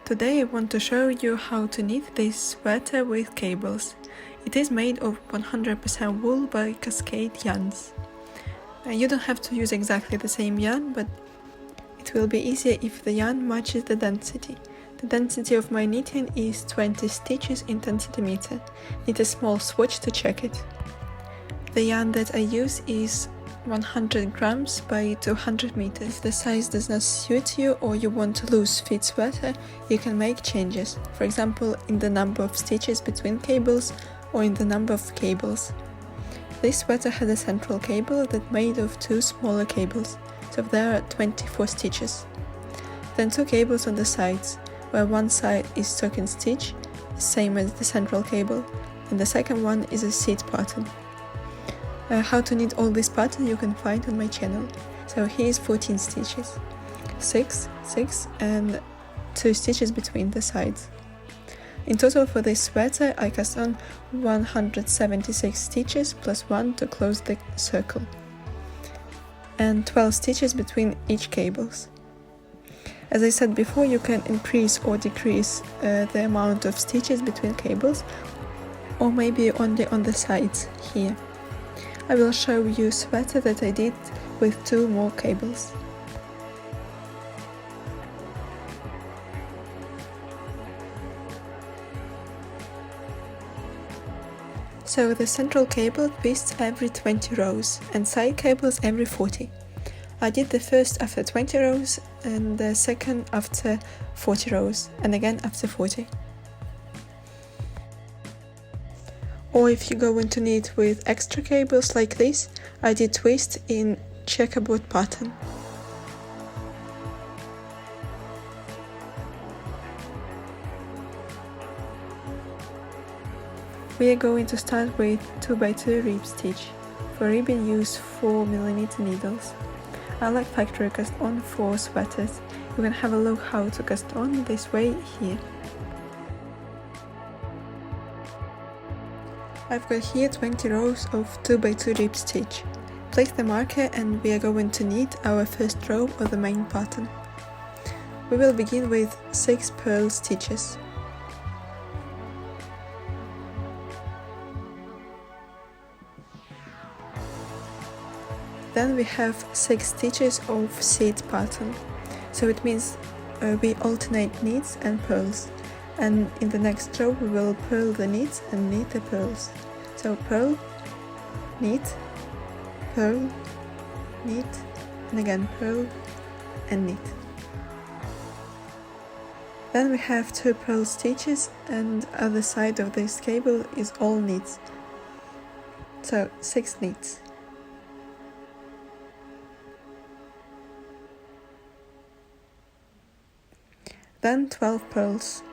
Today I want to show you how to knit this sweater with cables. It is made of 100% wool by Cascade yarns. You don't have to use exactly the same yarn, but it will be easier if the yarn matches the density. The density of my knitting is 20 stitches in 10 cm. Need a small swatch to check it. The yarn that I use is 100 grams by 200 meters. If the size does not suit you or you want a loose fit sweater, you can make changes. For example, in the number of stitches between cables or in the number of cables. This sweater had a central cable that made of two smaller cables, so there are 24 stitches. Then two cables on the sides, where one side is stocking stitch, same as the central cable, and the second one is a seat pattern. How to knit all this pattern you can find on my channel. So here's 14 stitches, 6, and 2 stitches between the sides. In total for this sweater I cast on 176 stitches plus 1 to close the circle, and 12 stitches between each cables. As I said before, you can increase or decrease the amount of stitches between cables, or maybe only on the sides here. I will show you a sweater that I did with 2 more cables. So the central cable twists every 20 rows and side cables every 40. I did the first after 20 rows and the second after 40 rows and again after 40. Or if you go into knit with extra cables like this, I did twist in checkerboard pattern. We are going to start with 2x2 rib stitch. For ribbing use 4mm needles. I like factory cast on for sweaters. You can have a look how to cast on this way here. I've got here 20 rows of 2x2 rib stitch. Place the marker and we are going to knit our first row of the main pattern. We will begin with 6 purl stitches. Then we have 6 stitches of seat pattern, so it means we alternate knits and purls, and in the next row we will purl the knits and knit the purls. So purl, knit, and again purl and knit. Then we have 2 purl stitches and other side of this cable is all knits, so 6 knits. Then 12 purls.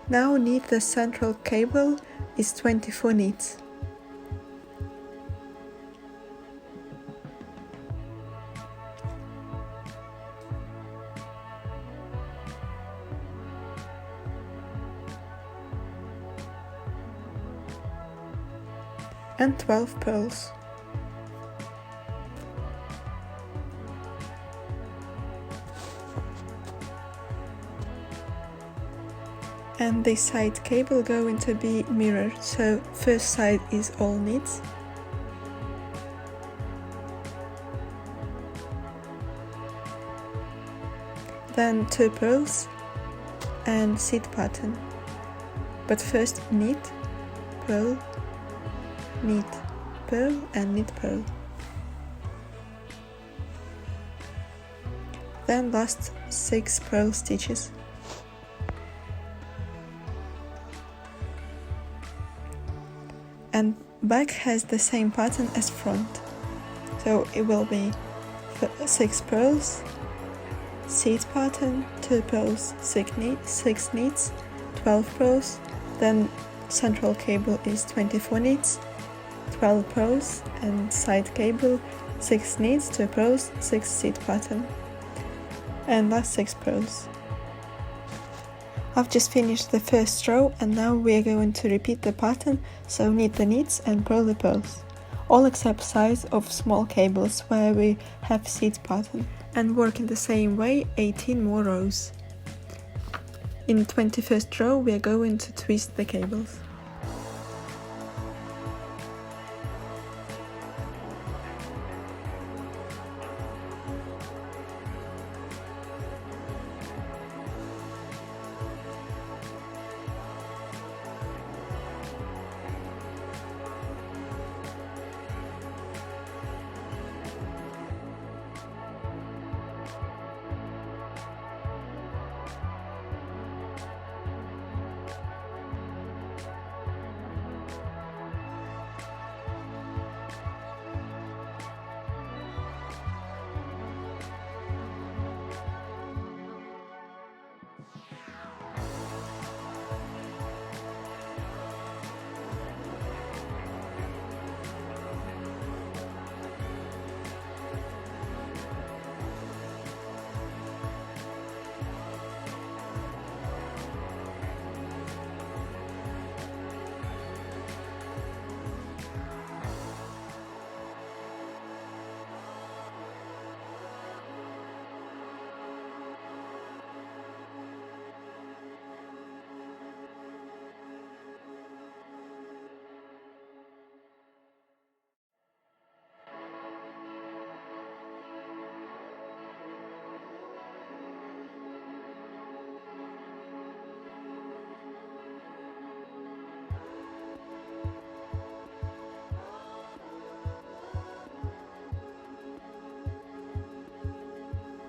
Now knit the central cable is 24 knits. And 12 purls. And this side cable going to be mirrored, so first side is all knits, then 2 purls and seat pattern, but first knit, purl, knit, purl and knit, purl. Then last 6 purl stitches. And back has the same pattern as front, so it will be 6 purls, seat pattern, 2 purls, 6 knits, 12 purls, then central cable is 24 knits, 12 purls, and side cable 6 knits, 2 purls, 6 seat pattern, and last 6 purls. I've just finished the first row and now we are going to repeat the pattern, so knit the knits and purl the pearls, all except sides of small cables where we have seed pattern, and work in the same way 18 more rows. In the 21st row we are going to twist the cables.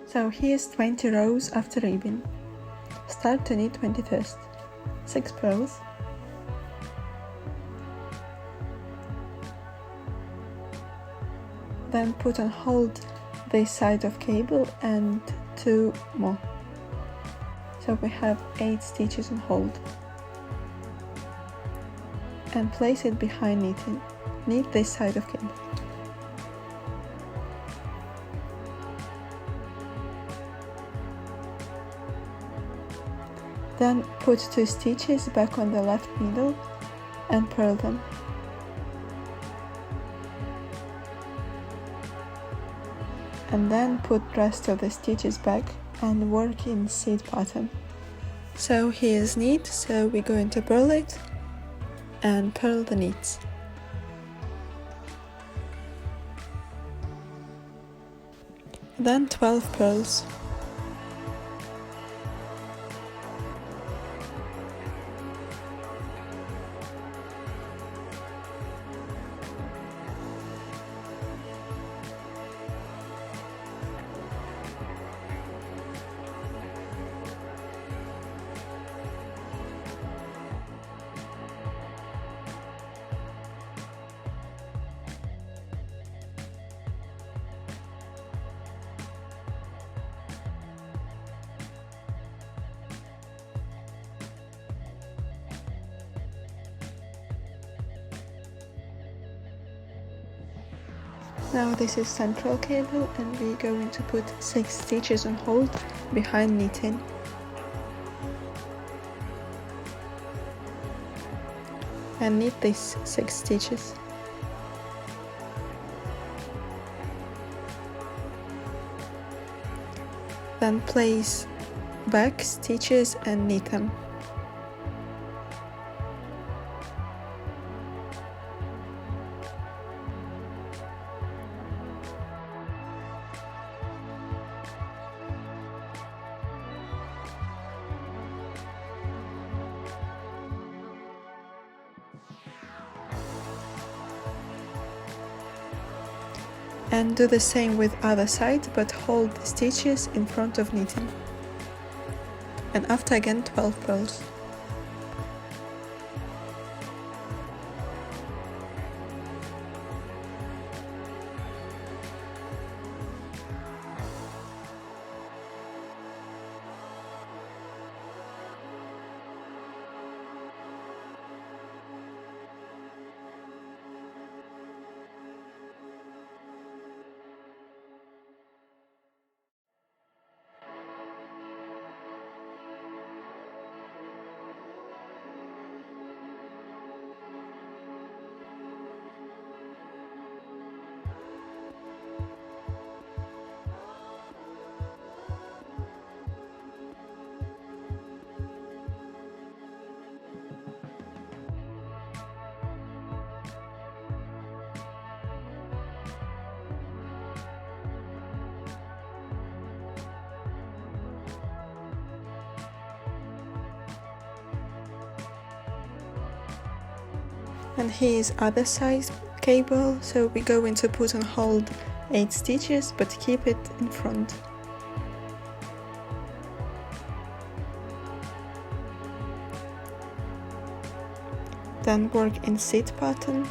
So here's 20 rows after ribbing. Start to knit 21st. 6 pearls. Then put on hold this side of cable and 2 more. So we have 8 stitches on hold. And place it behind knitting. Knit this side of cable. Then put 2 stitches back on the left needle and purl them. And then put rest of the stitches back and work in seed pattern. So here's knit, so we're going to purl it and purl the knits. Then 12 pearls. Now this is central cable and we're going to put 6 stitches on hold behind knitting. And knit these 6 stitches. Then place back stitches and knit them. And do the same with other side, but hold the stitches in front of knitting. And after again 12 pearls. And here's other size cable, so we're going to put and hold 8 stitches but keep it in front. Then work in seat pattern.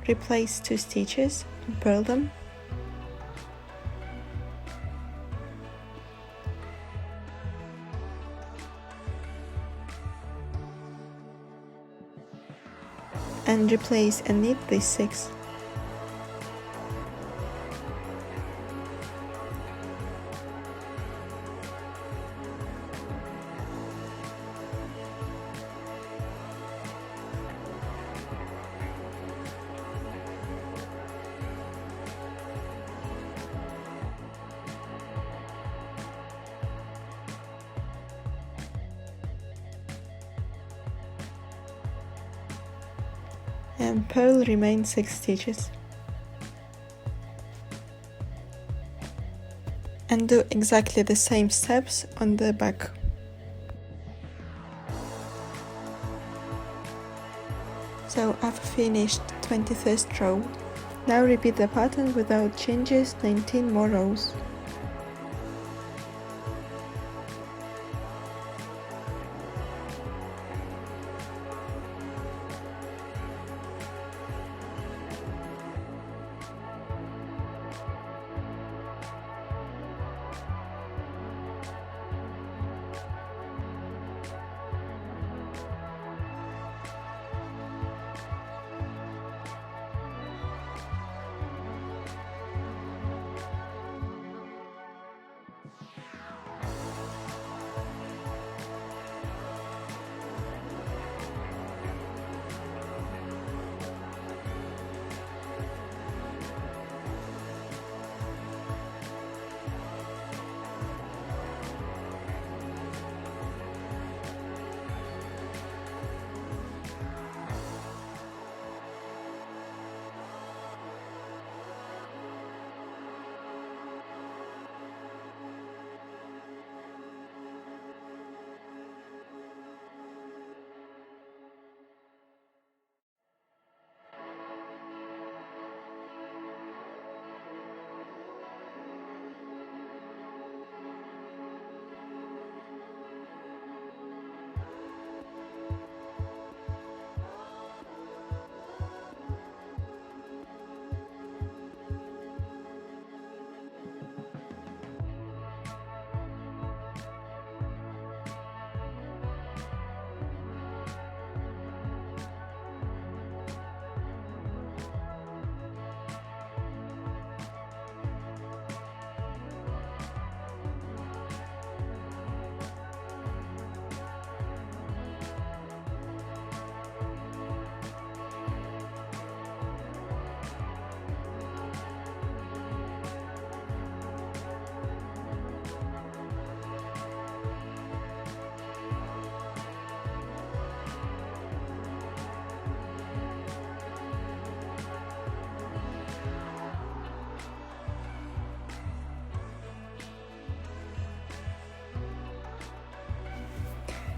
Replace 2 stitches and purl them. And replace and knit these 6. And purl remain 6 stitches. And do exactly the same steps on the back. So I've finished 21st row. Now repeat the pattern without changes 19 more rows.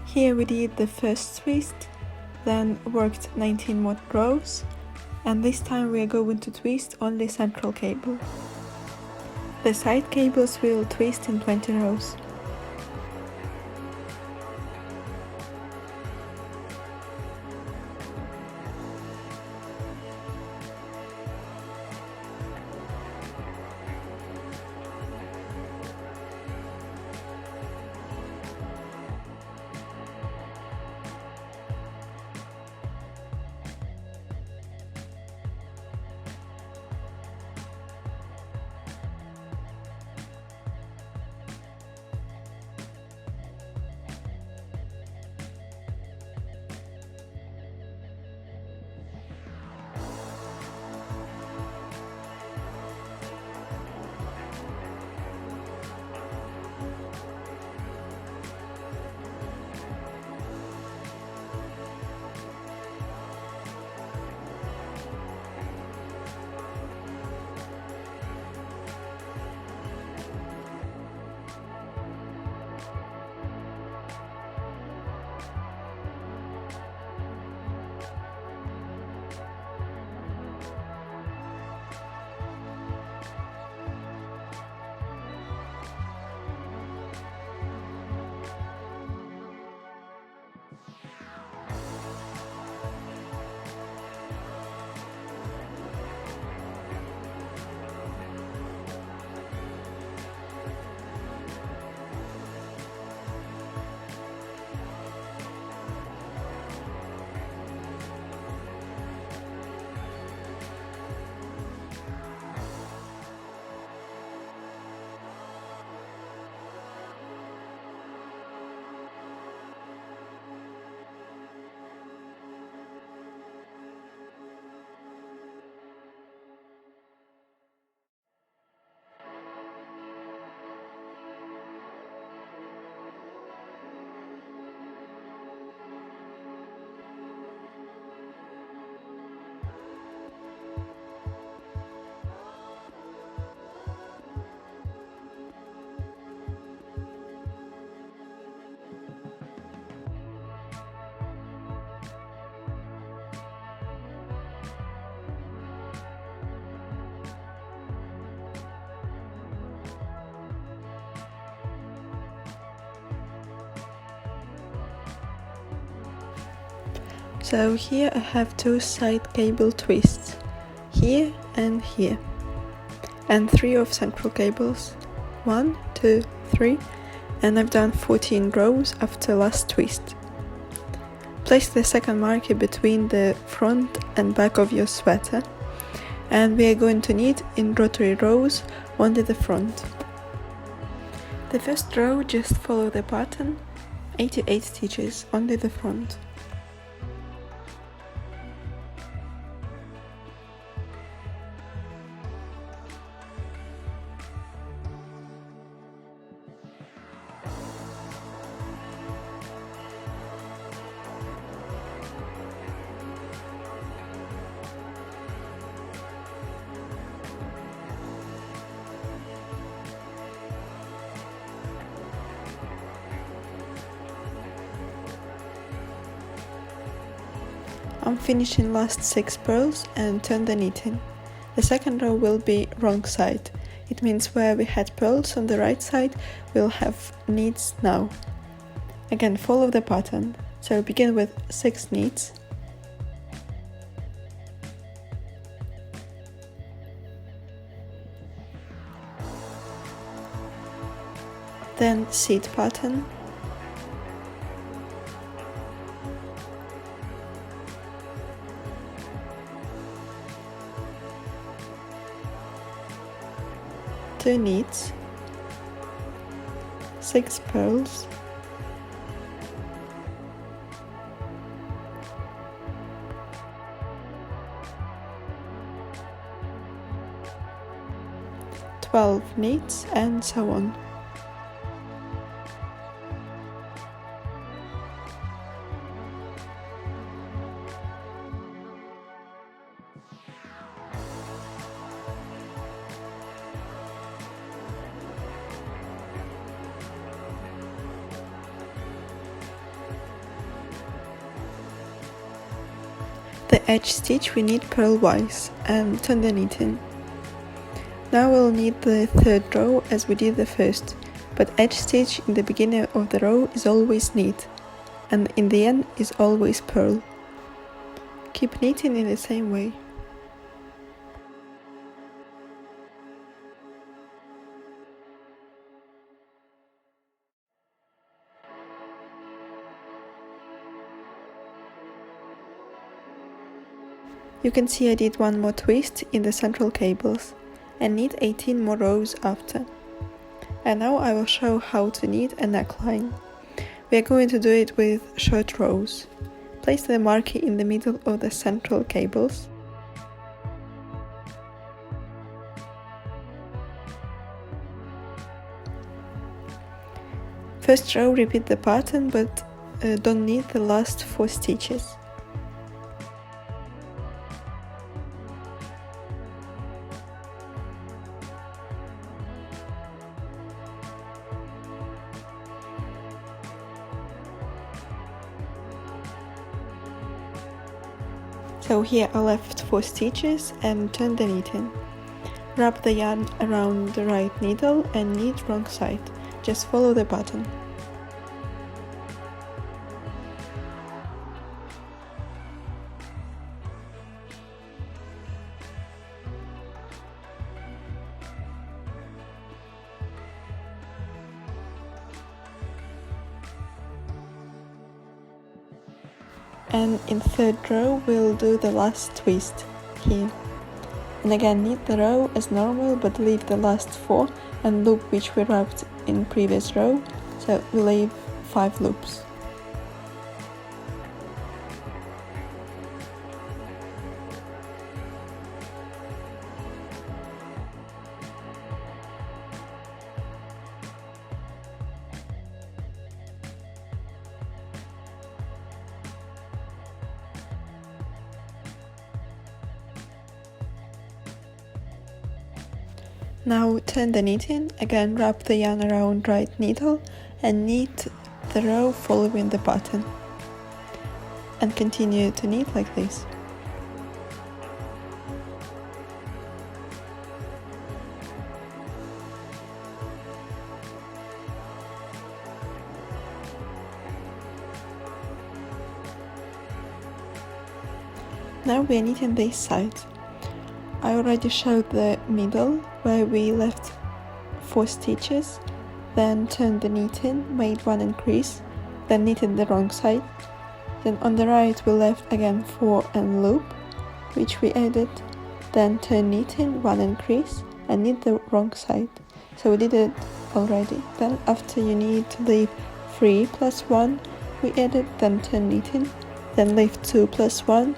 Here we did the first twist, then worked 19 more rows, and this time we are going to twist only central cable. The side cables will twist in 20 rows. So here I have 2 side cable twists, here and here, and 3 of central cables, 1, 2, 3, and I've done 14 rows after last twist. Place the second marker between the front and back of your sweater, and we are going to knit in rotary rows only the front. The first row, just follow the pattern, 88 stitches, only the front. I'm finishing last 6 purls and turn the knitting. The second row will be wrong side. It means where we had purls on the right side, we'll have knits now. Again, follow the pattern. So begin with 6 knits. Then seat pattern. Two knits, 6 purls, knits, and so on. The edge stitch we knit purlwise and turn the knitting. Now we'll knit the third row as we did the first, but edge stitch in the beginning of the row is always knit, and in the end is always purl. Keep knitting in the same way. You can see I did one more twist in the central cables and knit 18 more rows after. And now I will show how to knit a neckline. We are going to do it with short rows. Place the marker in the middle of the central cables. First row, repeat the pattern, but don't knit the last 4 stitches. So here I left 4 stitches and turn the knitting. Wrap the yarn around the right needle and knit wrong side. Just follow the pattern. And in third row we'll do the last twist here. And again knit the row as normal, but leave the last 4 and loop which we wrapped in previous row, so we leave 5 loops. Now turn the knitting, again wrap the yarn around right needle and knit the row following the pattern. And continue to knit like this. Now we are knitting this side. I already showed the middle where we left 4 stitches, then turned the knitting, made 1 increase, then knitted the wrong side. Then on the right we left again 4 and loop, which we added, then turn knitting, 1 increase, and knit the wrong side. So we did it already. Then after you need to leave 3 plus 1, we added, then turn knitting, then leave 2 plus 1,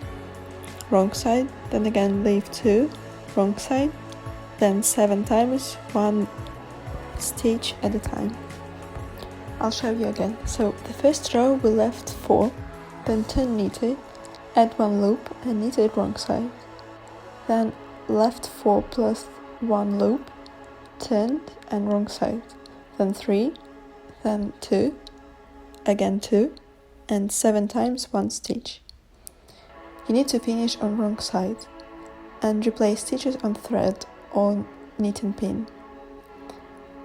wrong side, then again leave 2, wrong side, then 7 times, 1 stitch at a time. I'll show you again. So the first row we left 4, then turn knitted, add 1 loop and knitted wrong side, then left 4 plus 1 loop, turned and wrong side, then 3, then 2, again 2, and 7 times 1 stitch. You need to finish on wrong side and replace stitches on thread or knitting pin,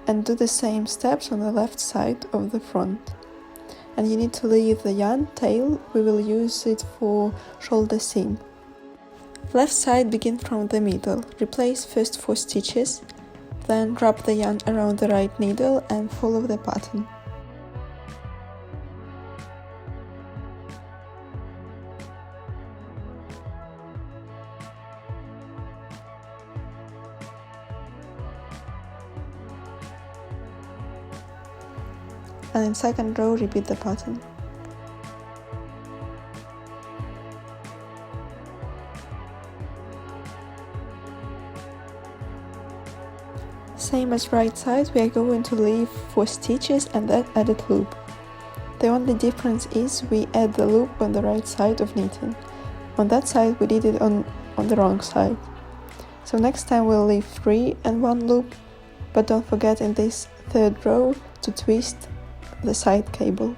and do the same steps on the left side of the front. And you need to leave the yarn tail, we will use it for shoulder seam. Left side, begin from the middle, replace first 4 stitches, then wrap the yarn around the right needle and follow the pattern. And in second row repeat the pattern. Same as right side, we are going to leave 4 stitches and that added loop. The only difference is we add the loop on the right side of knitting. On that side we did it on the wrong side. So next time we'll leave 3 and 1 loop, but don't forget in this third row to twist the side cable.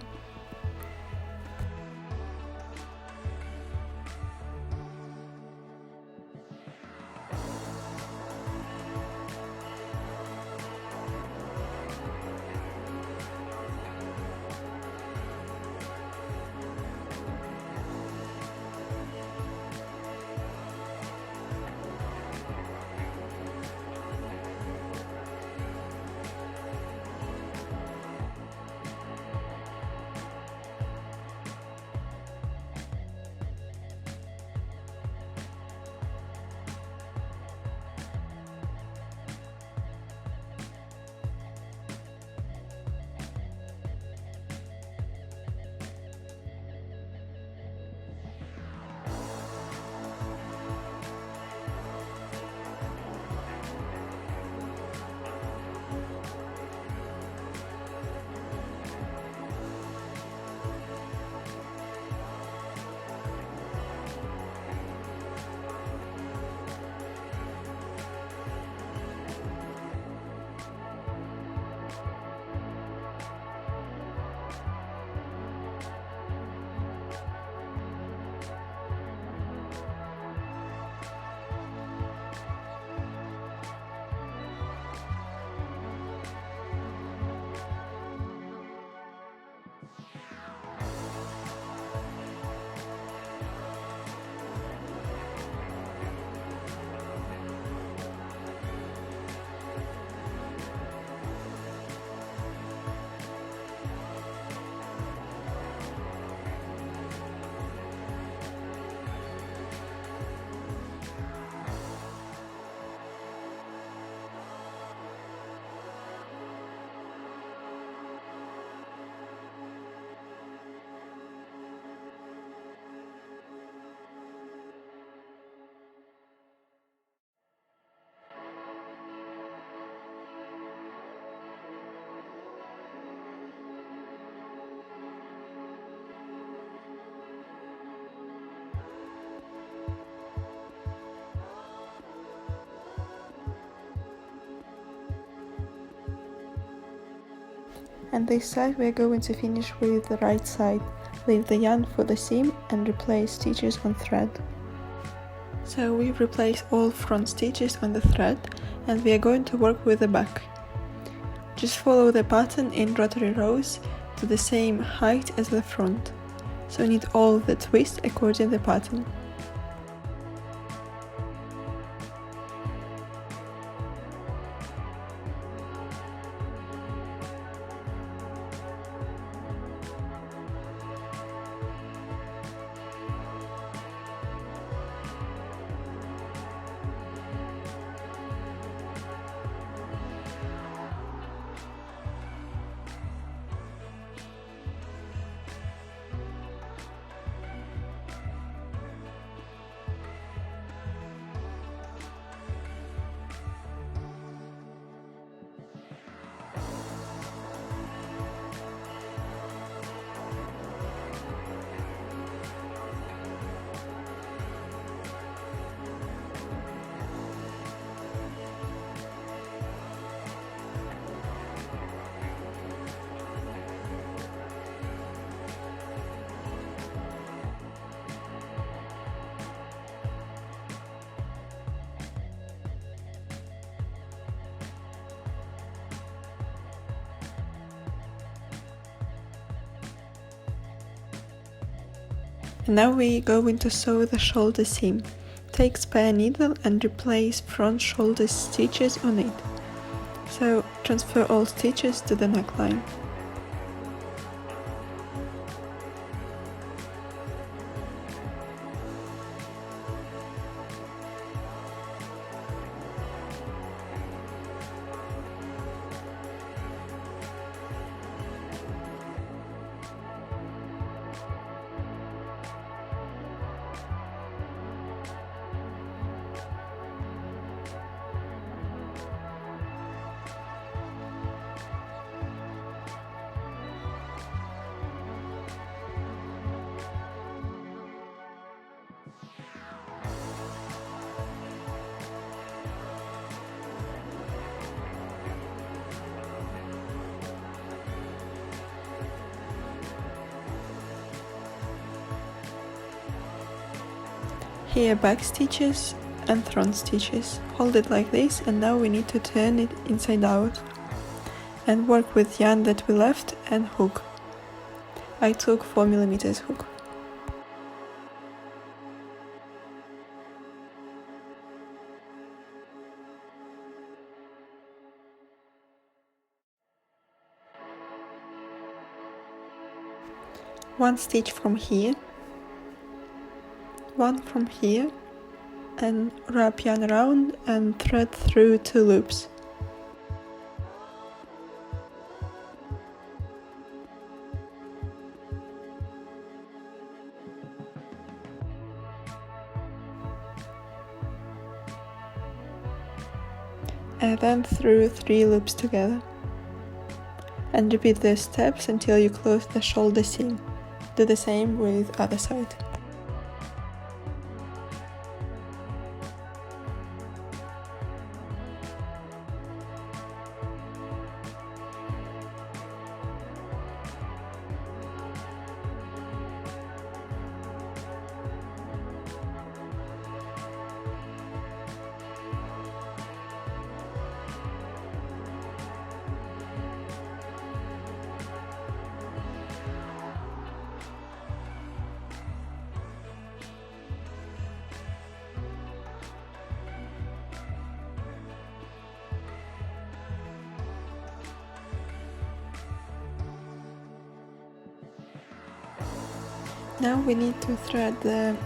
And this side we are going to finish with the right side. Leave the yarn for the seam and replace stitches on thread. So we've replaced all front stitches on the thread and we are going to work with the back. Just follow the pattern in rotary rows to the same height as the front. So knit all the twists according to the pattern. And now we go to sew the shoulder seam. Take spare needle and replace front shoulder stitches on it. So transfer all stitches to the neckline. Here back stitches and front stitches. Hold it like this, and now we need to turn it inside out and work with yarn that we left and hook. I took 4mm hook. One stitch from here, one from here, and wrap yarn around and thread through 2 loops. And then through 3 loops together. And repeat the steps until you close the shoulder seam. Do the same with other side. Now we need to thread the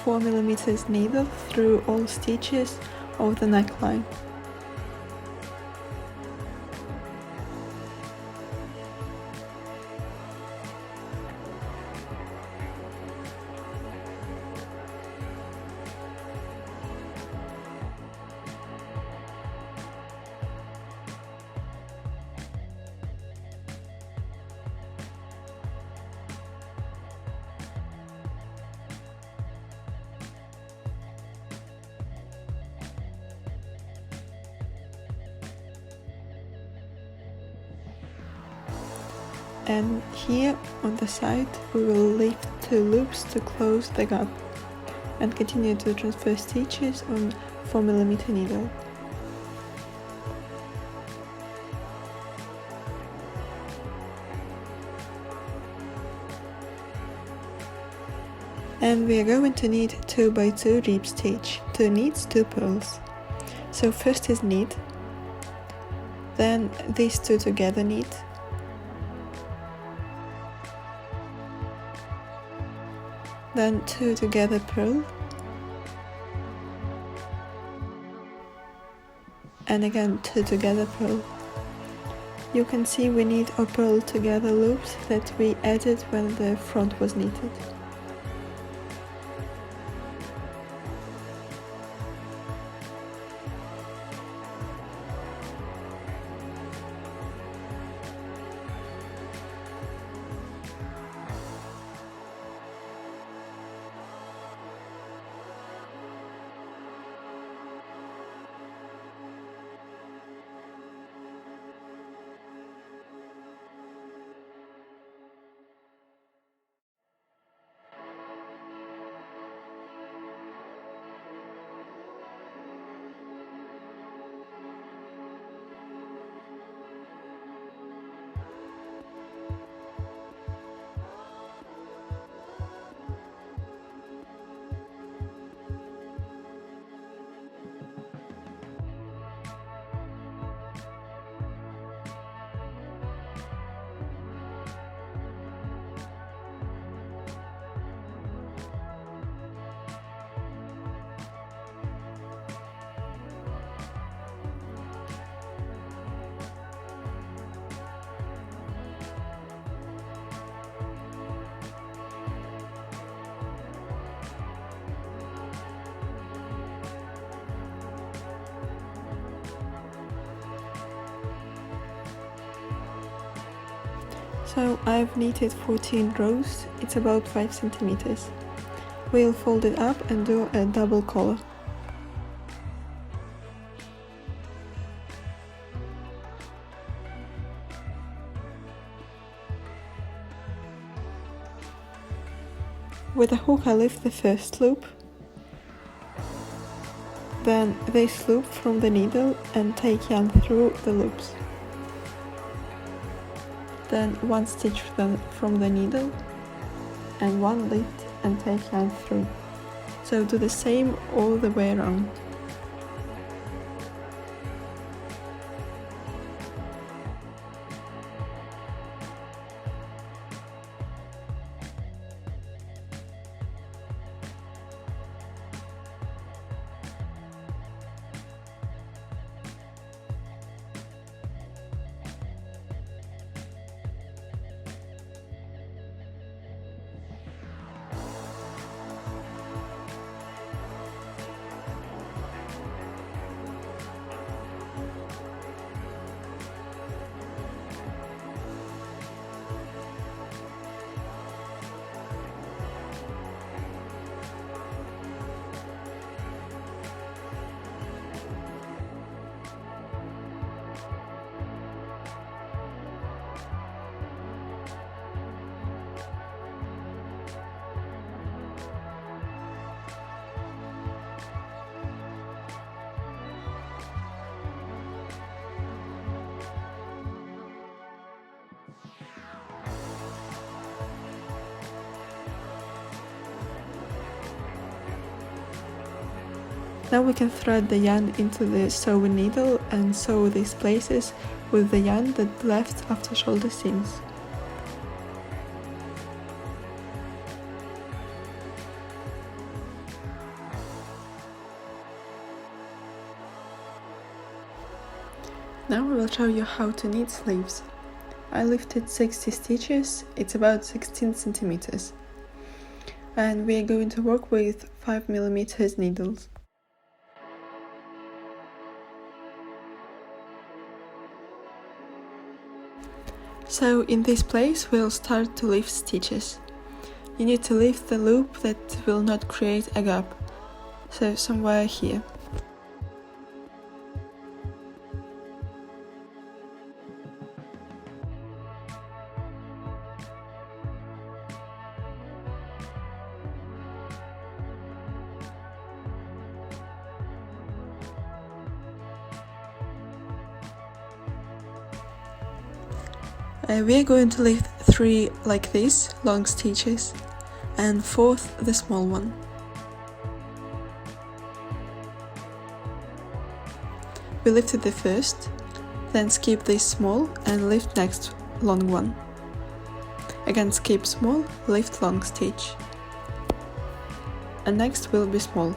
4mm needle through all stitches of the neckline. And here on the side we will leave 2 loops to close the gap and continue to transfer stitches on 4mm needle. And we are going to knit 2x2 rib stitch, 2 knits, 2 purls. So first is knit, then these 2 together knit, then 2 together purl, and again 2 together purl. You can see we need a purl together loops that we added when the front was knitted. So I've knitted 14 rows, it's about 5 centimeters. We'll fold it up and do a double collar. With a hook I lift the first loop, then this loop from the needle and take yarn through the loops. Then one stitch from the needle and one lift and take yarn through. So do the same all the way around. Now we can thread the yarn into the sewing needle and sew these places with the yarn that left after shoulder seams. Now I will show you how to knit sleeves. I lifted 60 stitches, it's about 16 centimeters. And we are going to work with 5mm needles. So in this place we'll start to lift stitches. You need to lift the loop that will not create a gap, so somewhere here. We are going to lift 3 like this, long stitches, and 4th the small one. We lifted the first, then skip this small and lift next long one. Again skip small, lift long stitch. And next will be small.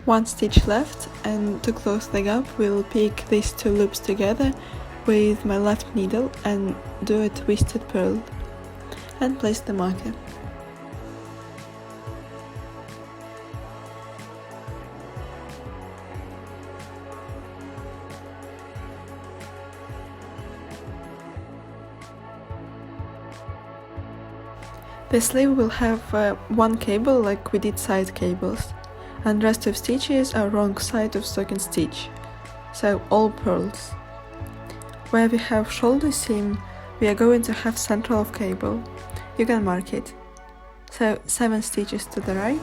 One stitch left, and to close the gap we'll pick these 2 loops together with my left needle and do a twisted purl and place the marker. The sleeve will have one cable like we did side cables, and rest of stitches are wrong side of stocking stitch, so all purls. Where we have shoulder seam, we are going to have central of cable. You can mark it. So 7 stitches to the right,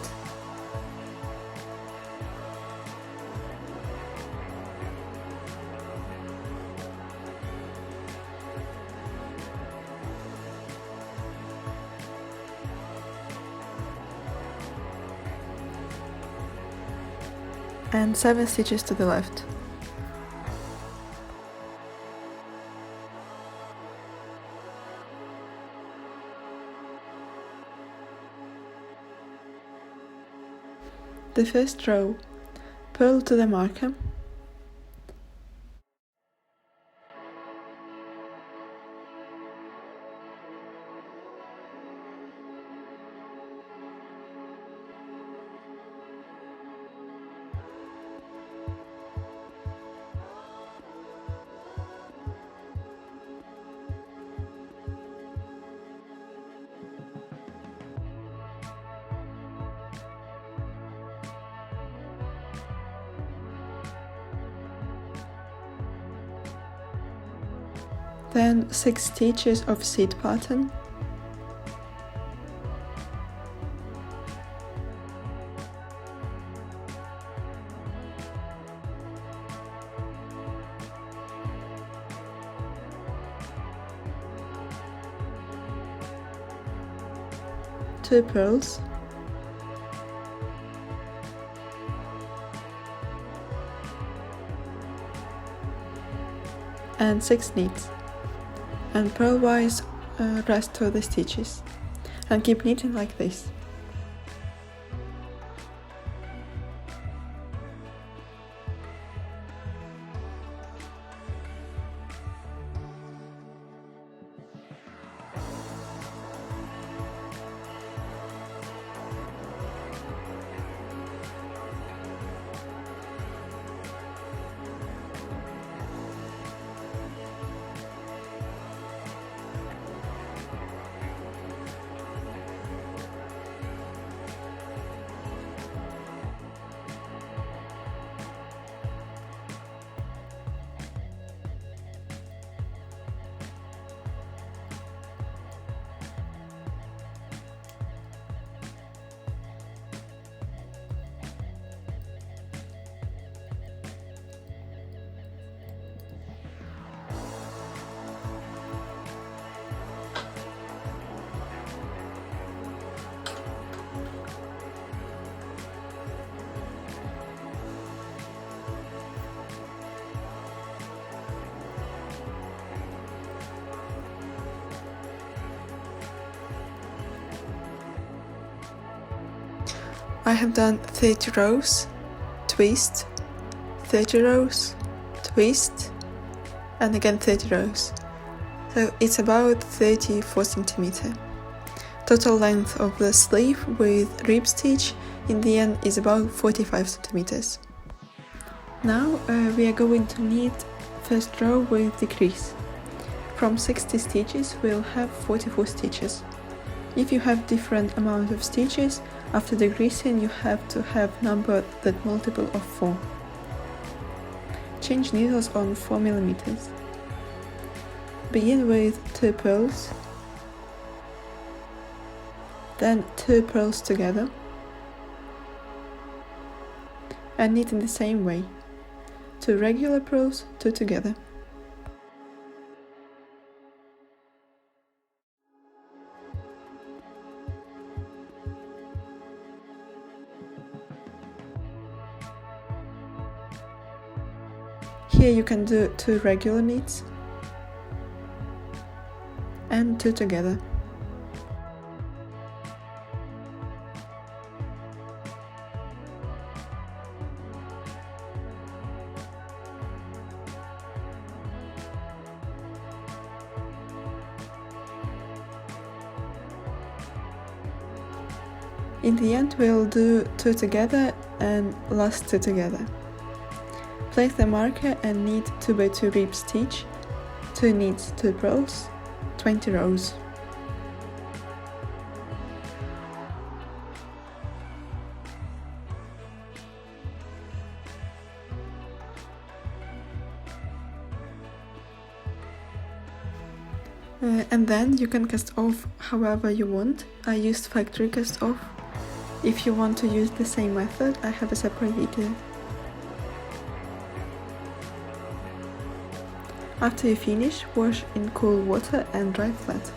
and 7 stitches to the left. The first row, purl to the marker, then 6 stitches of seed pattern, two purls, and 6 knits, and purlwise rest of the stitches, and keep knitting like this. I have done 30 rows, twist, 30 rows, twist, and again 30 rows. So it's about 34 centimeters. Total length of the sleeve with rib stitch in the end is about 45 centimeters. Now we are going to knit first row with decrease. From 60 stitches we'll have 44 stitches. If you have different amount of stitches, after decreasing you have to have number that multiple of 4. Change needles on 4 mm. Begin with 2 purls, then 2 purls together, and knit in the same way. 2 regular purls, 2 together. Here you can do 2 regular knits and 2 together. In the end we'll do 2 together and last 2 together. Place the marker and knit 2 by 2 rib stitch, 2 knits, 2 purls, 20 rows. And then you can cast off however you want. I used factory cast off. If you want to use the same method, I have a separate video. After you finish, wash in cool water and dry flat.